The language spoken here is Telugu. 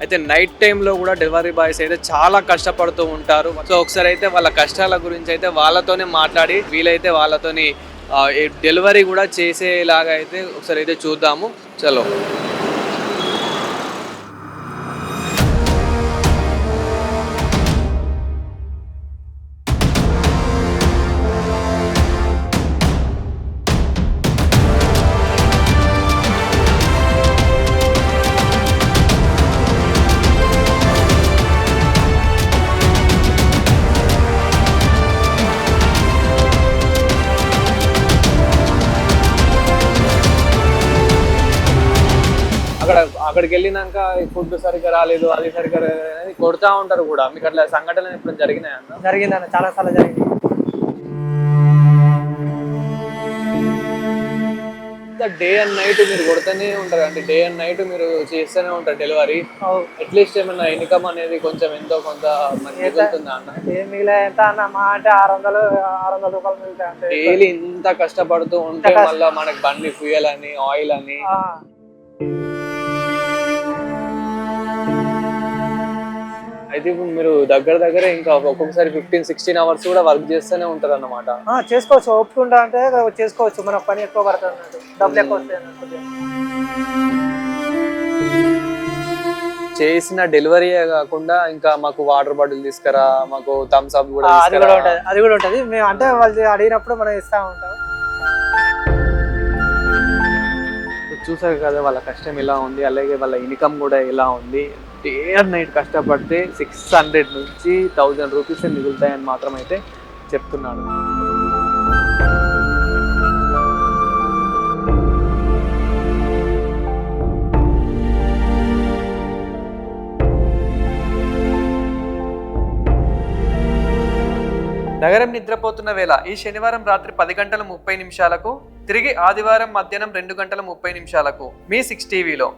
అయితే నైట్ టైంలో కూడా డెలివరీ బాయ్స్ అయితే చాలా కష్టపడుతూ ఉంటారు. సో ఒకసారి అయితే వాళ్ళ కష్టాల గురించి అయితే వాళ్ళతోనే మాట్లాడి వీలైతే వాళ్ళతోని డెలివరీ కూడా చేసేలాగా అయితే ఒకసారి అయితే చూద్దాము. చలో. అక్కడికి వెళ్ళినాక ఫుడ్ సరిగ్గా రాలేదు, అది సరిగ్గా రాలేదు కొడతా ఉంటారు కూడా. మీకు అట్లా సంఘటనలు ఎప్పుడు జరిగినాయి అన్న? జరిగిందన్న, చాలా సార్లు జరిగింది. డే అండ్ నైట్ మీరు కొడుతూనే ఉంటారు అంటే డే అండ్ నైట్ మీరు చేస్తూనే ఉంటారు డెలివరీ. అట్లీస్ట్ ఏమన్నా ఇన్కమ్ అనేది కొంచెం ఎంతో కొంత మిగులుతుందా అన్న? ఏం మిగిలే ఎంత అన్న, మా అంటే 600 రూపాయలు మిగులుతాయి. డైలీ ఇంత కష్టపడుతూ ఉంటే మళ్ళీ మనకి బండి ఫ్యూయల్ అని ఆయిల్ అని. అయితే ఇప్పుడు మీరు దగ్గర ఇంకా ఒక్కొక్కసారి 15-16 అవర్స్ కూడా వర్క్ చేస్తూనే ఉంటారు అన్నమాట. చేసుకోవచ్చు, ఒప్పుకుంటా అంటే చేసుకోవచ్చు. మన పని ఎక్కువ పడుతుంది అన్నట్టు, డబ్బులు ఎక్కువ వస్తాయి అన్నట్టు. చేసిన డెలివరీయే కాకుండా ఇంకా మాకు వాటర్ బాటిల్ తీసుకురా, మాకు థమ్స్ అప్ కూడా అది కూడా ఉంటది. మేము అంటే వాళ్ళు అడిగినప్పుడు మనం ఇస్తా ఉంటాం. చూసారు కదా వాళ్ళ కష్టం ఎలా ఉంది, అలాగే వాళ్ళ ఇన్కమ్ కూడా ఎలా ఉంది. డే అండ్ నైట్ కష్టపడితే 600 నుంచి 1000 రూపీస్ మిగులుతాయని మాత్రం అయితే చెప్తున్నాడు. నగరం నిద్రపోతున్న వేళ ఈ శనివారం రాత్రి 10:30 తిరిగి ఆదివారం మధ్యాహ్నం 2:30 మీ 6 టీవీలో.